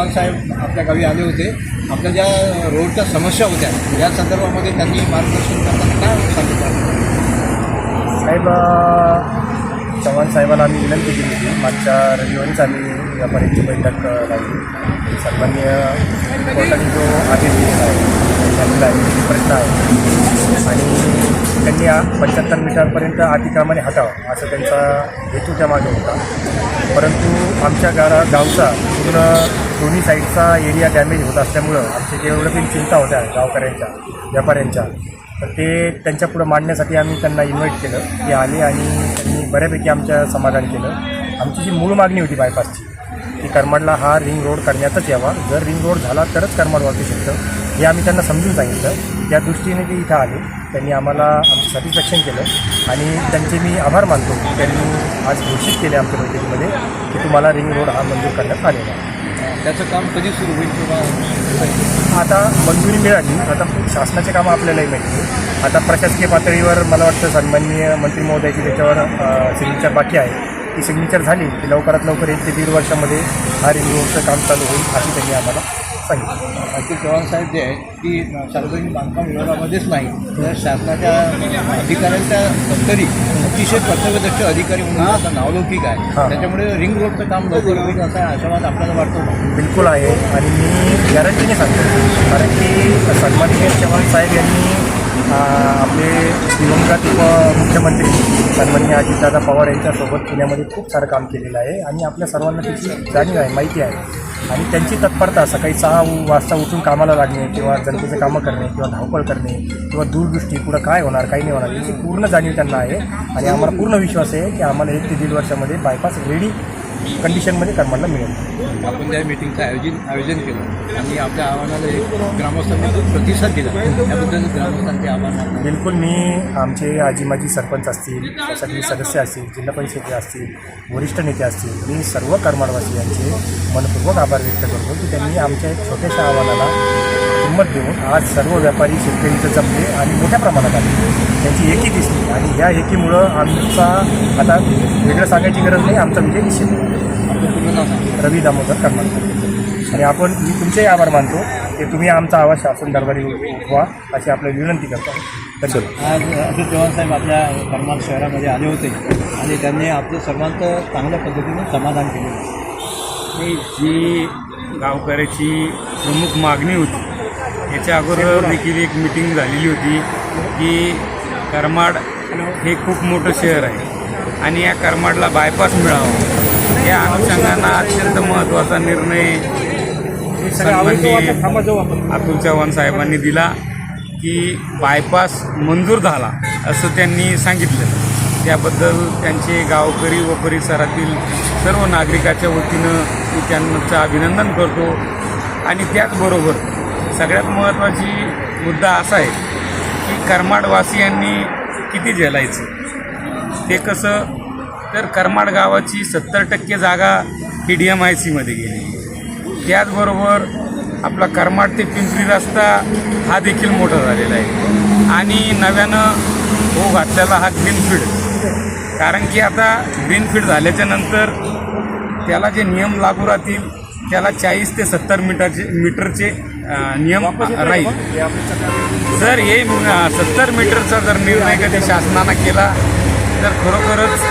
चव्हाण साहेब आपल्या गावी आले होते. आपल्या ज्या रोडच्या समस्या होत्या या संदर्भामध्ये त्यांनी मार्गदर्शन करताना काय सांगितलं? साहेब, चव्हाण साहेबांना आम्ही विनंती केली होती. मागच्या रविवारीच आम्ही व्यापाऱ्यांची बैठक लावली. सन्माननीय कोर्टाने जो आदेश दिलेला आहे त्यांचा प्रश्न आहे आणि त्यांनी 75 मीटरपर्यंत अतिक्रमणे हटावं असं त्यांचा हेतू त्यामागे होता. परंतु आमच्या गावचा पूर्ण दोन्ही साईडचा एरिया डॅमेज होत असल्यामुळं आमच्या जेवढं काही चिंता होत्या गावकऱ्यांच्या व्यापाऱ्यांच्या, तर ते त्यांच्यापुढं मांडण्यासाठी आम्ही त्यांना इन्व्हाइट केलं. ते आले आणि त्यांनी बऱ्यापैकी आमचं समाधान केलं. आमची जी मूळ मागणी होती बायपासची, की करमाडला हा रिंग रोड करण्यातच यावा. जर रिंग रोड झाला तरच करमाड वाचू शकतं हे आम्ही त्यांना समजून सांगितलं. त्या दृष्टीने ते इथं आले. त्यांनी आम्हाला आमचं सॅटिस्फॅक्शन केलं आणि त्यांचे मी आभार मानतो. त्यांनी आज घोषित केले आमच्या बैठकीमध्ये की तुम्हाला रिंग रोड हा मंजूर करण्यात आलेला आहे. त्याचं काम कधी सुरू होईल किंवा आता मंजुरी मिळाली. आता शासनाचे कामं आपल्यालाही माहिती आहे. आता प्रशासकीय पातळीवर मला वाटतं सन्माननीय मंत्री महोदयाची त्याच्यावर सिग्नेचर बाकी आहे. ती सिग्नेचर झाली की लवकरात लवकर 1 ते 1.5 वर्षामध्ये हा रिंग रोडचं काम चालू होईल अशी त्यांनी आम्हाला सांगितलं. अखिल चव्हाण साहेब जे आहे की सार्वजनिक बांधकाम विभागामध्येच नाही तर शासनाच्या अधिकाऱ्यांच्या दफ्तरी अतिशय कर्तव्यदक्ष अधिकारी म्हणून आता नावलौकिक आहे. त्याच्यामुळे रिंग रोडचं काम लवकर होईल असा आशावाद आपल्याला वाटतो. बिलकुल आहे आणि मी गॅरंटीने सांगतो, कारण की सन्माननीय चव्हाण साहेब यांनी आपले दिवंगत उपमुख्यमंत्री सन्माननीय अजितदादा पवार यांच्यासोबत पुण्यामध्ये खूप सारं काम केलेलं आहे आणि आपल्या सर्वांना त्याची जाणीव आहे, माहिती आहे. आणि त्यांची तत्परता सकाळी 6 वाजता उठून कामाला लागणे किंवा जनतेचं कामं करणे किंवा धावपळ करणे किंवा दूरदृष्टी पुढं काय होणार काही नाही होणार याची पूर्ण जाणीव त्यांना आहे. आणि आम्हाला पूर्ण विश्वास आहे की आम्हाला 1 ते 1.5 वर्षामध्ये बायपास रेडी कंडिशनमध्ये करमाडला मिळेल. आपण त्या मीटिंगचं आयोजन केलं आणि आपल्या आव्हानाला एक ग्रामस्थांनी खूप प्रतिसाद दिला. त्याबद्दल ग्रामस्थांचे आभार मानतो. बिलकुल. मी आमचे आजी माजी सरपंच असतील, सोसायटी सदस्य असतील, जिल्हा परिषद असतील, वरिष्ठ नेते असतील, मी सर्व करमाडवासियांचे मनपूर्वक आभार व्यक्त करतो की त्यांनी आमच्या एक छोट्याशा आव्हानाला किंमत देऊन आज सर्व व्यापारी शेतकरी इथं जमले आणि मोठ्या प्रमाणात आले. त्यांची एकी दिसली आणि या एकीमुळं आमचा आता वेगळं सांगायची गरज नाही, आमचा विजय निश्चित आहे. रवी दामोदर करमाडकर. आणि मी तुमचेही आभार मानतो की तुम्ही आमचा आवाज शासन दरबारी व्हा अशी आपल्याला विनंती करतो. धन्यवाद. आज अशोक चव्हाण साहेब आपल्या करमाड शहरामध्ये आले होते आणि त्यांनी आपलं सर्वांचं चांगल्या पद्धतीने समाधान केलं. जी गावकऱ्याची प्रमुख मागणी होती याच्या अगोदर देखील एक मीटिंग झालेली होती की करमाड हे खूप मोठं शहर आहे आणि या करमाडला बायपास मिळावा. या अनुषंगानं अत्यंत महत्त्वाचा निर्णय अतुल चव्हाण साहेबांनी दिला की बायपास मंजूर झाला असं त्यांनी सांगितलं. त्याबद्दल त्यांचे गावकरी व परिसरातील सर्व नागरिकाच्या वतीनं मी त्यांचं अभिनंदन करतो. आणि त्याचबरोबर सगळ्यात महत्त्वाची मुद्दा असा आहे की करमाडवासियांनी किती झेलायचं. ते कसं तर करमाड गावाची 70% जागा PDMICमध्ये गेली. त्याचबरोबर आपला करमाड ते पिंपरी रस्ता हा देखील मोठा झालेला आहे आणि नव्यानं घातलेला हा ग्रीनफील्ड. कारण की आता ग्रीनफील्ड झाल्याच्या नंतर त्याला जे नियम लागू राहतील त्याला 40 ते 70 मीटरचे नियम राहील. जर हे 70 मीटरचा जर निर्णय कधी शासनानं केला तर खरोखरच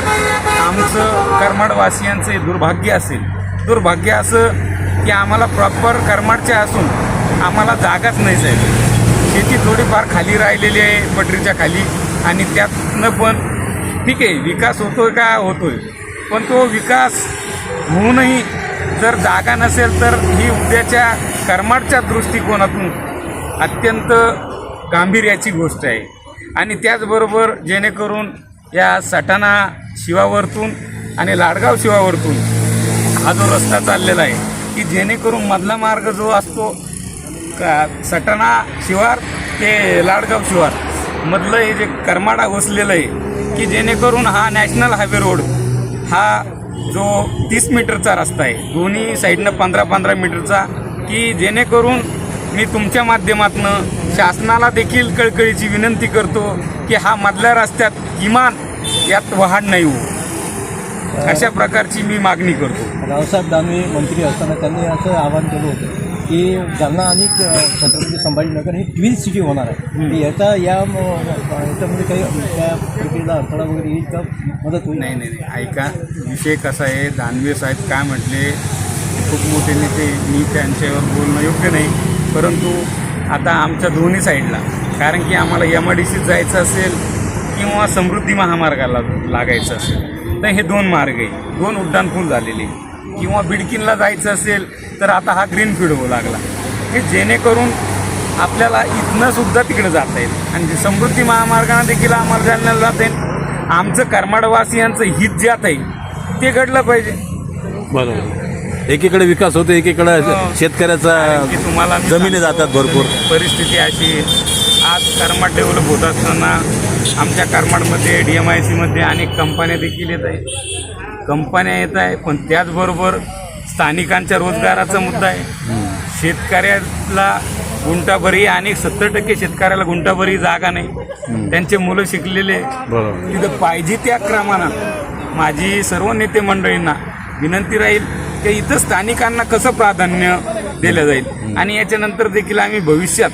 आमचं करमाडवासियांचे दुर्भाग्य असेल. दुर्भाग्य असं की आम्हाला प्रॉपर करमाडचे असून आम्हाला जागाच नाही साहेब. शेती थोडीफार खाली राहिलेली आहे पटरीच्या खाली आणि त्यातनं पण ठीक आहे विकास होतोय का होतोय, पण तो विकास होऊनही जर जागा नसेल तर ही उद्याच्या करमाडच्या दृष्टिकोनातून अत्यंत गांभीर्याची गोष्ट आहे. आणि त्याचबरोबर जेणेकरून या सटाणा शिवावरतून आणि लाडगाव शिवावरतून हा जो रस्ता चाललेला आहे की जेणेकरून मधला मार्ग जो असतो सटाणा शिवार ते लाडगाव शिवार मधलं हे जे करमाडा वसलेलं आहे की जेणेकरून हा नॅशनल हायवे रोड हा जो 30 मीटरचा रस्ता आहे, दोन्ही साईडनं 15-15 मीटरचा, की जेणेकरून मी तुमच्या माध्यमातून शासनाला देखील कळकळीची विनंती करतो की हा मधल्या रस्त्यात किमान यात वाहन नाही हो. अशा प्रकारची मी मागणी करतो. रावसाहेब दानवे मंत्री असताना त्यांनी असं आवाहन केलं होतं की जालना आणि छत्रपती संभाजीनगर ही ट्विन सिटी होणार आहे. तर याच्यामध्ये काही त्या प्रक्रियेला अडथळा वगैरे येईल का, मदत होईल? नाही नाही नाही, ऐका, विषय कसा आहे, दानवे साहेब काय म्हटले, खूप मोठे नेते, मी त्यांच्यावर बोलणं योग्य नाही. परंतु आता आमच्या दोन्ही साईडला, कारण की आम्हाला MIDCत जायचं असेल किंवा समृद्धी महामार्गाला लागायचं असेल तर हे 2 मार्ग आहे, 2 उड्डाणपूल झालेले. किंवा बिडकीनला जायचं असेल तर आता हा ग्रीनफील्ड होऊ लागला, की जेणेकरून आपल्याला इथनं सुद्धा तिकडे जाता येईल आणि समृद्धी महामार्गाने देखील आम्हाला जालन्याला जाता येईल. आमचं करमाडवासियांचं हित जे आता आहे ते घडलं पाहिजे. बरोबर, एकीकडे विकास होतो, एकीकडे शेतकऱ्याचा की तुम्हाला मी जमिनी सांगतो, जातात भरपूर. परिस्थिती अशी आहे. आज करमाड डेव्हलप होत असताना आमच्या करमाडमध्ये DMICमध्ये अनेक कंपन्या देखील येत आहेत, कंपन्या येत आहे, पण त्याचबरोबर स्थानिकांच्या रोजगाराचा मुद्दा आहे. शेतकऱ्याला गुंठाभरी आणि 70% शेतकऱ्याला गुंठाभरी जागा नाही, त्यांचे मुलं शिकलेले, बरोबर. तिथं पाहिजे त्या क्रमानं माझी सर्व नेते मंडळींना विनंती राहील की इथं स्थानिकांना कसं प्राधान्य दिलं जाईल. आणि याच्यानंतर देखील आम्ही भविष्यात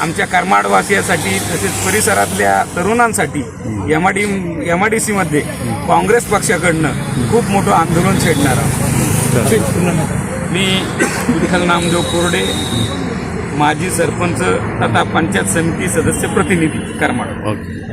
आमच्या करमाडवासियासाठी तसेच परिसरातल्या तरुणांसाठी MIDCमध्ये काँग्रेस पक्षाकडनं खूप मोठं आंदोलन छेडणार आहोत. मी विठ्ठल नामदेव कोरडे, माजी सरपंच तथा पंचायत समिती सदस्य प्रतिनिधी करमाड. ओके.